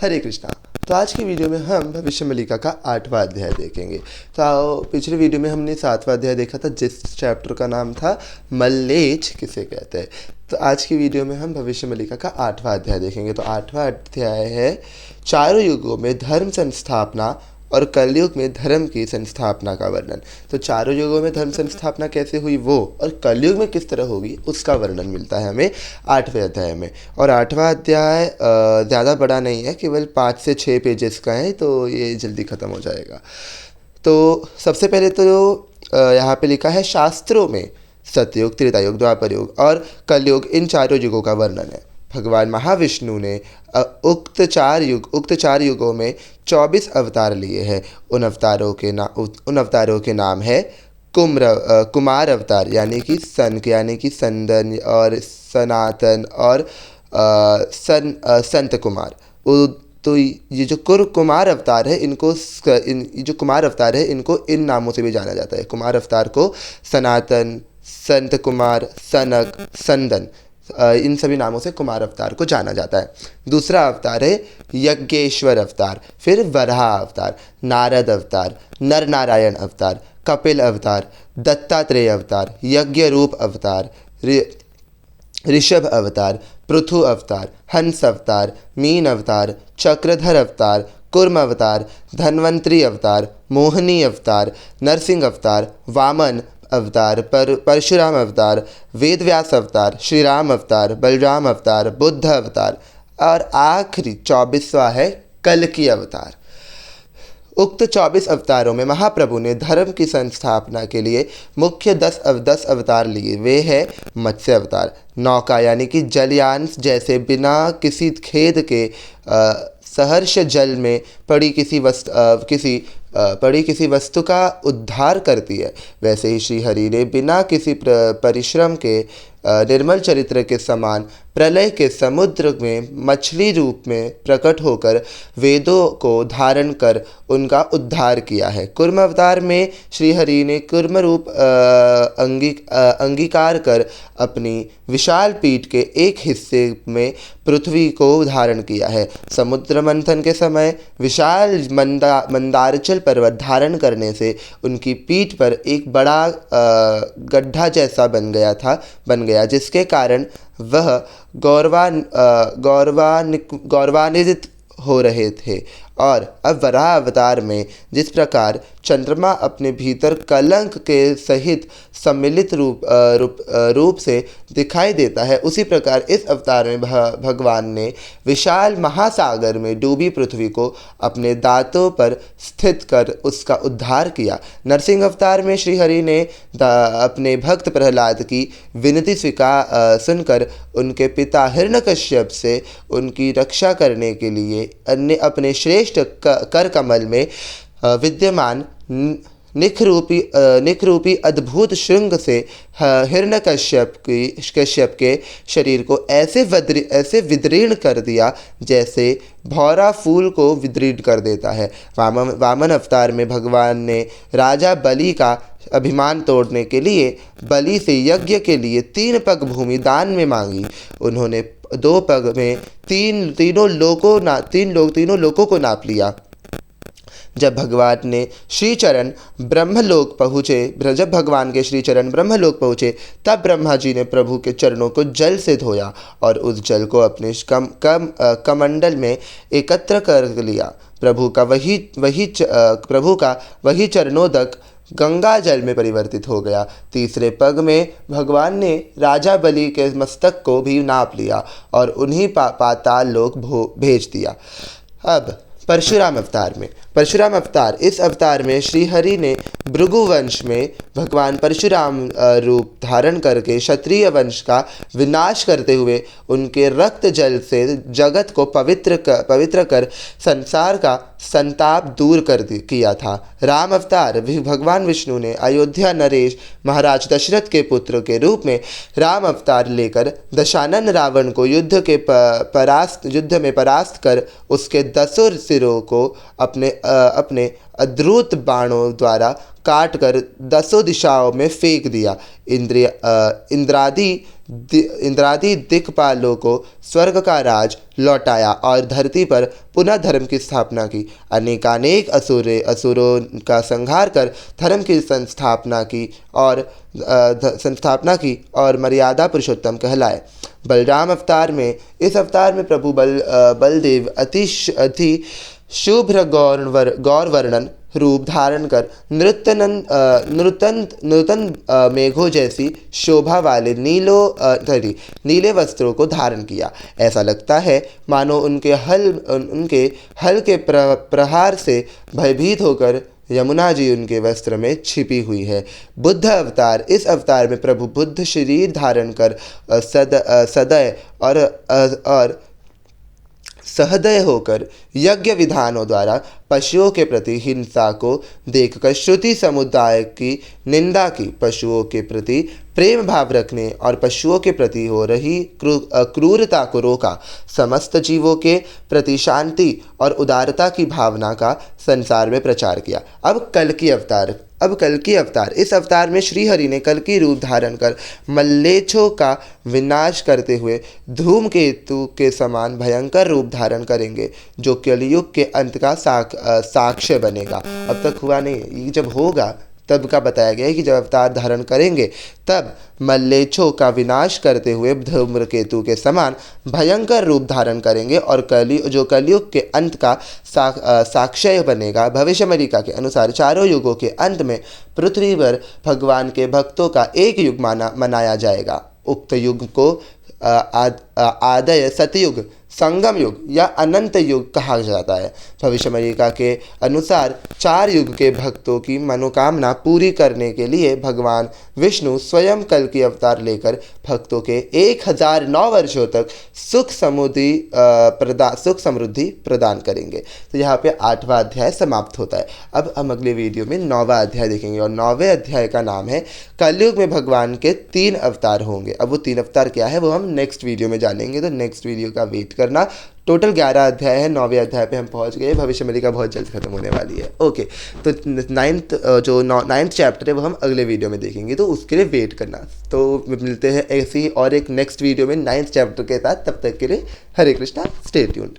हरे कृष्णा। तो आज की वीडियो में हम भविष्य मल्लिका का 8वां अध्याय देखेंगे। तो पिछले वीडियो में हमने 7वां अध्याय देखा था, जिस चैप्टर का नाम था मल्लेच किसे कहते हैं। तो आज की वीडियो में हम भविष्य मल्लिका का 8वां अध्याय देखेंगे। तो 8वां अध्याय है चारों युगों में धर्म संस्थापना और कलयुग में धर्म की संस्थापना का वर्णन। तो चारों युगों में धर्म संस्थापना कैसे हुई वो, और कलयुग में किस तरह होगी, उसका वर्णन मिलता है हमें 8वें अध्याय में। और 8वां अध्याय ज़्यादा बड़ा नहीं है, केवल 5 से 6 पेजेस का है, तो ये जल्दी ख़त्म हो जाएगा। तो सबसे पहले तो यहाँ पे लिखा है शास्त्रों में सतयुग, त्रेतायुग, द्वापर युग और कलयुग, इन चारों युगों का वर्णन है। भगवान महाविष्णु ने उक्त चार युगों में 24 अवतार लिए हैं। उन अवतारों के नाम है कुमार अवतार, यानी कि संदन और सनातन और संत कुमार। तो ये जो कुमार अवतार है इनको इन नामों से भी जाना जाता है। कुमार अवतार को सनातन, संत कुमार, सनक, संदन, इन सभी नामों से कुमार अवतार को जाना जाता है। दूसरा अवतार है यज्ञेश्वर अवतार, फिर वराह अवतार, नारद अवतार, नर नारायण अवतार, कपिल अवतार, दत्तात्रेय अवतार, यज्ञ रूप अवतार, ऋषभ अवतार, पृथु अवतार, हंस अवतार, मीन अवतार, चक्रधर अवतार, कुर्म अवतार, धन्वंतरी अवतार, मोहिनी अवतार, नरसिंह अवतार, वामन अवतार, परशुराम अवतार, वेदव्यास अवतार, श्री राम अवतार, बलराम अवतार, बुद्ध अवतार और आखिरी 24वां है कल्कि अवतार। उक्त 24 अवतारों में महाप्रभु ने धर्म की संस्थापना के लिए मुख्य 10 अवतार लिए। वे हैं मत्स्य अवतार, नौका यानी कि जलयान जैसे बिना किसी खेद के सहर्ष जल में पड़ी किसी वस्तु का उद्धार करती है। वैसे ही श्रीहरि ने बिना किसी परिश्रम के निर्मल चरित्र के समान प्रलय के समुद्र में मछली रूप में प्रकट होकर वेदों को धारण कर उनका उद्धार किया है। कुर्म अवतार में श्रीहरि ने कुर्म रूप अंगीकार कर अपनी विशाल पीठ के एक हिस्से में पृथ्वी को धारण किया है। समुद्र मंथन के समय विशाल मंदारचल पर्वत धारण करने से उनकी पीठ पर एक बड़ा गड्ढा जैसा बन गया, जिसके कारण वह गौरवान्वित हो रहे थे। और अब वराह अवतार में जिस प्रकार चंद्रमा अपने भीतर कलंक के सहित सम्मिलित रूप से दिखाई देता है, उसी प्रकार इस अवतार में भगवान ने विशाल महासागर में डूबी पृथ्वी को अपने दांतों पर स्थित कर उसका उद्धार किया। नरसिंह अवतार में श्रीहरि ने अपने भक्त प्रहलाद की विनती सुनकर उनके पिता हिरण्यकश्यप से उनकी रक्षा करने के लिए अपने श्रेष्ठ कर कमल में विद्यमान निख रूपी अद्भुत श्रृंग से हिरण्यकश्यप के शरीर को ऐसे विदीर्ण कर दिया जैसे भौरा फूल को विदीर्ण कर देता है। वामन अवतार में भगवान ने राजा बलि का अभिमान तोड़ने के लिए बलि से यज्ञ के लिए 3 पग भूमि दान में मांगी। उन्होंने 2 पग में तीनों लोकों को नाप लिया। जब भगवान के श्री चरण ब्रह्मलोक पहुँचे, तब ब्रह्मा जी ने प्रभु के चरणों को जल से धोया और उस जल को अपने कमंडल में एकत्र कर लिया। प्रभु का वही चरणोदक गंगा जल में परिवर्तित हो गया। तीसरे पग में भगवान ने राजा बलि के मस्तक को भी नाप लिया और उन्हीं पाताल लोक भेज दिया। अब परशुराम अवतार, इस अवतार में श्रीहरि ने भृगु वंश में भगवान परशुराम रूप धारण करके क्षत्रिय वंश का विनाश करते हुए उनके रक्त जल से जगत को पवित्र कर संसार का संताप दूर किया था। राम अवतार, भगवान विष्णु ने अयोध्या नरेश महाराज दशरथ के पुत्र के रूप में राम अवतार लेकर दशानन रावण को युद्ध में परास्त कर उसके 10 सिरों को अपने अद्भुत बाणों द्वारा काट कर 10 दिशाओं में फेंक दिया। इंद्रादि दिक्पालों को स्वर्ग का राज लौटाया और धरती पर पुनः धर्म की स्थापना की। अनेकानेक असुरों का संहार कर धर्म की संस्थापना की और मर्यादा पुरुषोत्तम कहलाए। बलराम अवतार में, इस अवतार में प्रभु बलदेव अति शुभ्र गौर वर्णन रूप धारण कर नूतन मेघों जैसी शोभा वाले नीले वस्त्रों को धारण किया। ऐसा लगता है मानो उनके हल के प्रहार से भयभीत होकर यमुना जी उनके वस्त्र में छिपी हुई है। बुद्ध अवतार, इस अवतार में प्रभु बुद्ध शरीर धारण कर सदय और सहदय होकर यज्ञ विधानों द्वारा पशुओं के प्रति हिंसा को देखकर श्रुति समुदाय की निंदा की। पशुओं के प्रति प्रेम भाव रखने और पशुओं के प्रति हो रही क्रूरता को रोका। समस्त जीवों के प्रति शांति और उदारता की भावना का संसार में प्रचार किया। अब कल्कि अवतार, इस अवतार में श्री हरि ने कल्कि रूप धारण कर मल्लेच्छों का विनाश करते हुए धूमकेतु के समान भयंकर रूप धारण करेंगे, जो कलियुग के अंत का साक्ष्य बनेगा। अब तक हुआ नहीं, ये जब होगा तब का बताया गया है कि जब अवतार धारण करेंगे तब मल्लेच्छों का विनाश करते हुए धूम्रकेतु के समान भयंकर रूप धारण करेंगे और जो कलियुग के अंत का साक्ष्य बनेगा। भविष्यवाणी के अनुसार चारों युगों के अंत में पृथ्वी पर भगवान के भक्तों का एक युग मनाया जाएगा। उक्त युग को आदय सतयुग, संगम युग या अनंत युग कहा जाता है। भविष्यवाणी के अनुसार 4 युग के भक्तों की मनोकामना पूरी करने के लिए भगवान विष्णु स्वयं कल्कि अवतार लेकर भक्तों के 1009 वर्षों तक सुख समृद्धि प्रदान करेंगे। तो यहाँ पे 8वां अध्याय समाप्त होता है। अब हम अगले वीडियो में 9वां अध्याय देखेंगे और 9वें अध्याय का नाम है कलयुग में भगवान के 3 अवतार होंगे। अब वो 3 अवतार क्या है वो हम नेक्स्ट वीडियो में जानेंगे, तो नेक्स्ट वीडियो का वेट करना। टोटल 11 अध्याय है, 9वें अध्याय पे हम पहुंच गए। भविष्यवाणी का बहुत जल्द खत्म होने वाली है। ओके, तो 9th चैप्टर है वो हम अगले वीडियो में देखेंगे, तो उसके लिए वेट करना। तो मिलते हैं ऐसी और एक नेक्स्ट वीडियो में 9th चैप्टर के साथ। तब तक के लिए हरे कृष्णा, स्टे ट्यून्ड।